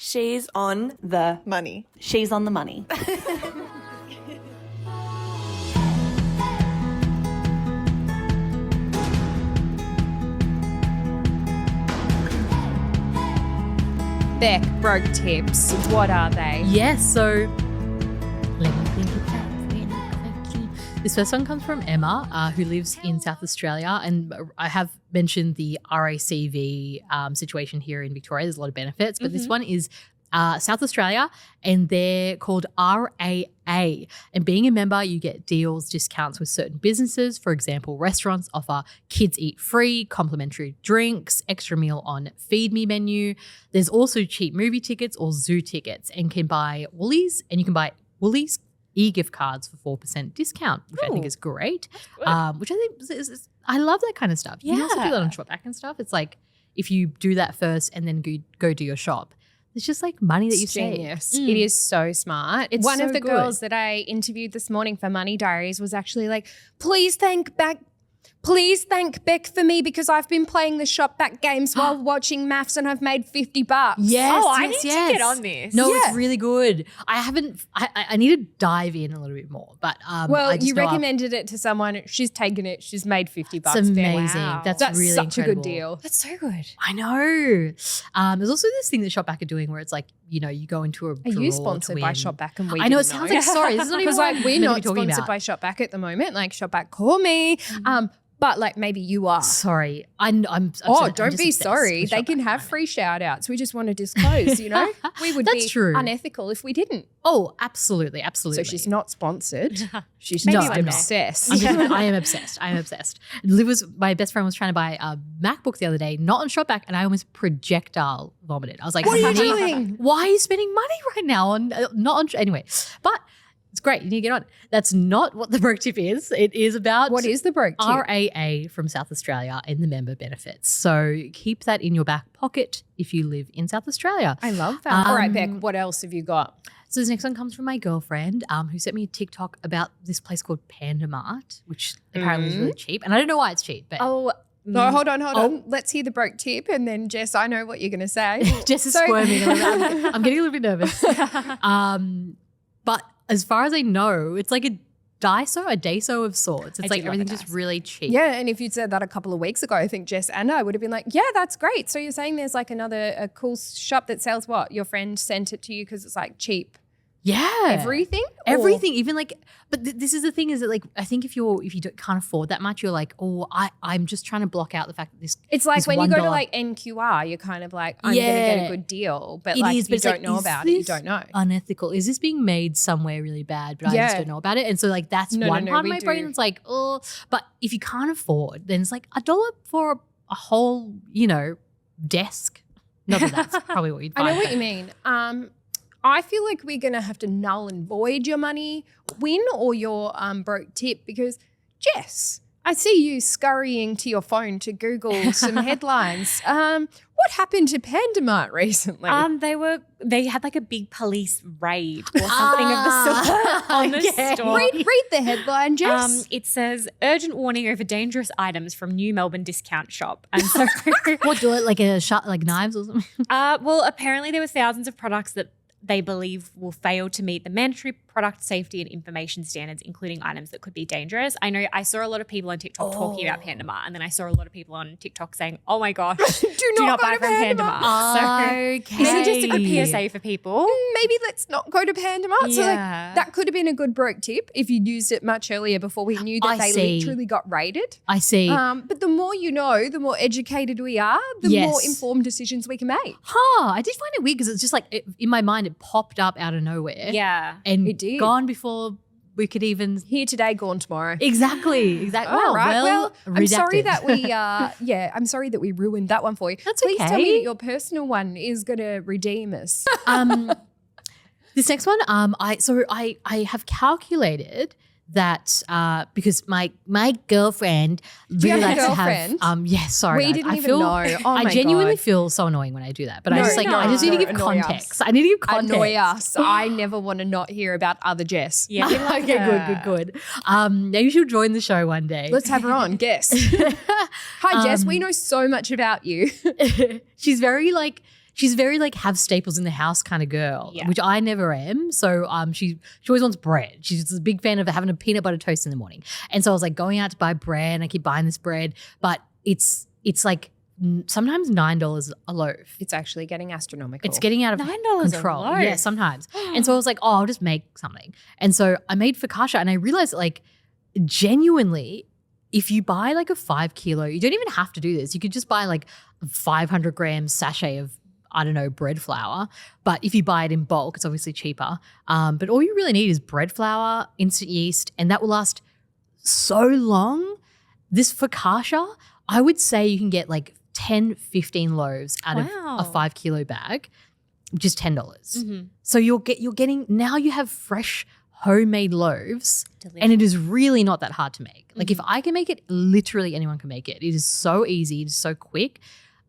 She's on the money. She's on the money. Beck, broke tips. What are they? Yes, so let me think of that. This first one comes from Emma, who lives in South Australia, and I have mentioned the RACV situation here in Victoria. There's a lot of benefits, but this one is South Australia, and they're called RAA. And being a member, you get deals, discounts with certain businesses. For example, restaurants offer kids eat free, complimentary drinks, extra meal on Feed Me menu. There's also cheap movie tickets or zoo tickets, and can buy Woolies, and you can buy Woolies e-gift cards for 4% discount, which I think is great. Which I think is I love that kind of stuff. You can also do that on ShopBack and stuff. It's like if you do that first and then go do your shop, it's just like money that you save. Genius. It is so smart. It's One so of the good. girls that I interviewed this morning for Money Diaries was actually like, please thank Beck for me because I've been playing the ShopBack games while watching maths and I've made $50. Yes, I need to get on this. No, it's really good. I need to dive in a little bit more, but Well, I just you know recommended it to someone. She's taken it. She's made $50. it's amazing. Wow. That's really such incredible. a good deal. That's so good. I know. There's also this thing that ShopBack are doing where it's like, you go into a Are draw you to sponsored by win. ShopBack and we I know it didn't sounds like sorry. This is not even because what like we're I'm meant to not be talking sponsored about. by ShopBack at the moment. Like ShopBack call me. But like maybe you are. Sorry, I'm upset. Oh, I'm don't just be obsessed sorry. with They ShopBack can at the have moment. free shout outs. We just want to disclose, We would That's be true. unethical if we didn't. Oh, absolutely. So she's not sponsored. She's Maybe just I'm not. obsessed. I am obsessed. My best friend was trying to buy a MacBook the other day, not on ShopBack, and I almost projectile vomited. I was like, What are you "Honey, doing? Why are you spending money right now on not on anyway?" But it's great. You need to get on. That's not what the broke tip is. It is about What is the broke tip? RAA from South Australia and the member benefits. So keep that in your back pocket if you live in South Australia. I love that. All right, Beck, what else have you got? So this next one comes from my girlfriend who sent me a TikTok about this place called Panda Mart, which apparently is really cheap. And I don't know why it's cheap, but No, hold on. Let's hear the broke tip and then Jess, I know what you're going to say. Jess is squirming. I'm getting a little bit nervous. But as far as I know, it's like a Daiso of sorts. It's like everything's just really cheap. Yeah, and if you'd said that a couple of weeks ago, I think Jess and I would have been like, yeah, that's great. So you're saying there's like a cool shop that sells what? Your friend sent it to you because it's like cheap. Yeah. Everything? Everything, even like, but this is the thing is that like, I think if you can't afford that much, you're like, oh, I'm just trying to block out the fact that this. It's like this when you go to $1 like NQR, you're kind of like, I'm going to get a good deal. But like if you don't know about it, you don't know. Unethical. Is this being made somewhere really bad, but I just don't know about it? And so like that's one part of my brain that's like, oh, but if you can't afford, then it's like $1 for a whole, desk. Not that that's probably what you'd buy. I know what you mean. I feel like we're going to have to null and void your money win or your broke tip because, Jess, I see you scurrying to your phone to Google some headlines. What happened to Panda Mart recently? They had like a big police raid or something of the sort on the store. Read the headline, Jess. It says urgent warning over dangerous items from New Melbourne discount shop. And so What, do it like a shot, like knives or something? well, apparently there were thousands of products that they believe will fail to meet the mandatory product safety and information standards, including items that could be dangerous. I know I saw a lot of people on TikTok talking about Panda Mart, and then I saw a lot of people on TikTok saying, oh my gosh, do not buy from Panda Mart. So maybe just a good PSA for people. Maybe let's not go to Panda Mart. So like, Yeah. that could have been a good broke tip if you'd used it much earlier before we knew that I they see. literally got raided. I see. But the more you know, the more educated we are, the more informed decisions we can make. I did find it weird because it's just like in my mind it popped up out of nowhere. Yeah. And It did. gone before we could even Here today, gone tomorrow. Exactly. All right. Well, I'm sorry redacted. that we I'm sorry that we ruined that one for you. That's Please tell me okay. that your personal one is going to redeem us. This next one, I have calculated that because my girlfriend Do you really have a likes girlfriend? to have yes, sorry. We guys. didn't I even feel, know. Oh I my genuinely God. feel so annoying when I do that. But I No, just like I just need to give annoy us. context. I need to give context. Annoy us. I never want to not hear about other Jess. Yeah. Okay, good. Maybe she'll join the show one day. Let's have her on. Guess. Hi, Jess. We know so much about you. She's very like she's very like have staples in the house kind of girl, Yeah. which I never am. So she always wants bread. She's a big fan of having a peanut butter toast in the morning. And so I was like going out to buy bread and I keep buying this bread, but it's like sometimes $9 a loaf. It's actually getting astronomical. It's getting out of $9 a control. loaf. Yeah, sometimes. And so I was like, oh, I'll just make something. And so I made focaccia and I realized that like genuinely, if you buy like a 5 kilo, you don't even have to do this. You could just buy like 500 gram sachet of, I don't know, bread flour. But if you buy it in bulk, it's obviously cheaper. But all you really need is bread flour, instant yeast, and that will last so long. This focaccia, I would say you can get like 10, 15 loaves out of a 5 kilo bag, which is $10. Mm-hmm. So you're getting, now you have fresh homemade loaves. Delicious. And it is really not that hard to make. Like if I can make it, literally anyone can make it. It is so easy. It is so quick.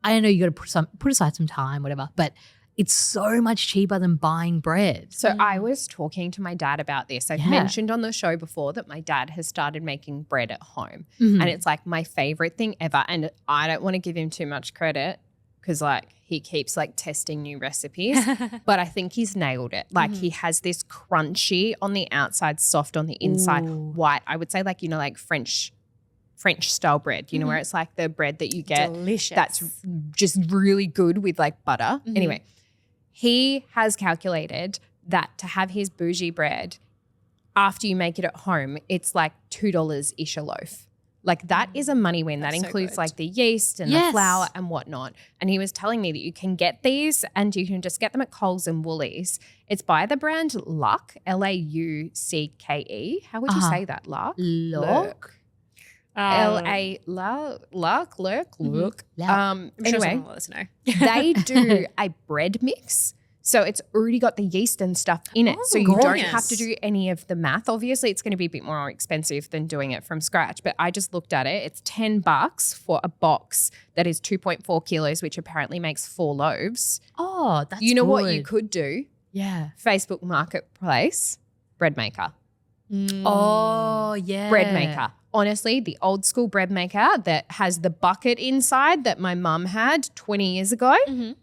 I know you got to put aside some time, whatever, but it's so much cheaper than buying bread. So I was talking to my dad about this. I've mentioned on the show before that my dad has started making bread at home. Mm-hmm. And it's like my favorite thing ever. And I don't want to give him too much credit because like he keeps like testing new recipes, but I think he's nailed it. Like he has this crunchy on the outside, soft on the inside, white. I would say like, you know, like French style bread, you know, where it's like the bread that you get Delicious. that's just really good with like butter. Anyway, he has calculated that to have his bougie bread, after you make it at home, it's like $2-ish a loaf. Like that is a money win. That That's so includes good. like the yeast and the flour and whatnot. And he was telling me that you can get these and you can just get them at Coles and Woolies. It's by the brand Luck, Laucke. How would you say that? Luck? Look. L-A, Luck. Look. I'm sure Anyway, someone will let us know. they do a bread mix. So it's already got the yeast and stuff in it. So you don't gorgeous. have to do any of the math. Obviously, it's going to be a bit more expensive than doing it from scratch. But I just looked at it. It's $10 for a box that is 2.4 kilos, which apparently makes 4 loaves. Oh, that's You know what you good. could do? Yeah. Facebook Marketplace, bread maker. Oh, yeah. Bread maker. Honestly, the old school bread maker that has the bucket inside that my mum had 20 years ago,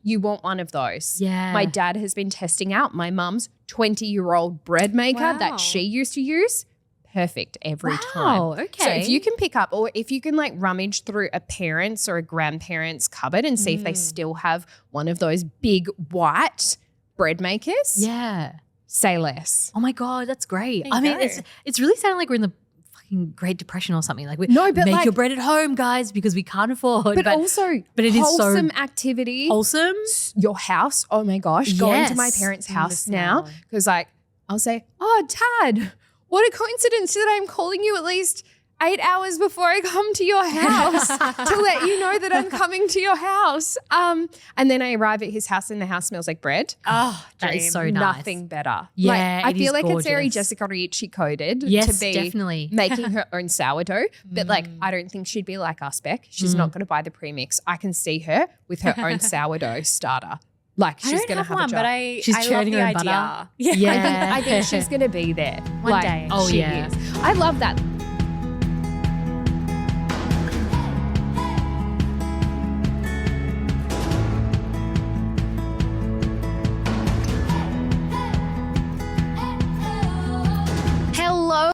you want one of those. Yeah. My dad has been testing out my mum's 20-year-old bread maker Wow. that she used to use. Perfect every Wow, time. okay. So if you can pick up or if you can like rummage through a parent's or a grandparent's cupboard and see if they still have one of those big white bread makers, Yeah. say less. Oh my God, that's great. There I you mean, go. it's really sounding like we're in the fucking Great Depression or something. Like we No, but make like- your bread at home, guys, because we can't afford. But also but it is so wholesome activity. wholesome. Your house, oh my gosh, going to my Yes. parents' The house now smell. because like I'll say, oh, Tad, what a coincidence that I'm calling you at least 8 hours before I come to your house to let you know that I'm coming to your house. And then I arrive at his house and the house smells like bread. Oh, That is so nice. Nothing better. Yeah, I it feel is like it's very gorgeous. Jessica Ricci coded Yes, to be definitely. making her own sourdough. But like, I don't think she'd be like us, Beck. She's not going to buy the premix. I can see her with her own sourdough starter. Like I she's don't going to have have one, a job. but I She's love churning the her own idea. butter. Yeah. Yeah. I think she's going to be there One day. Oh, she yeah. is. I love that.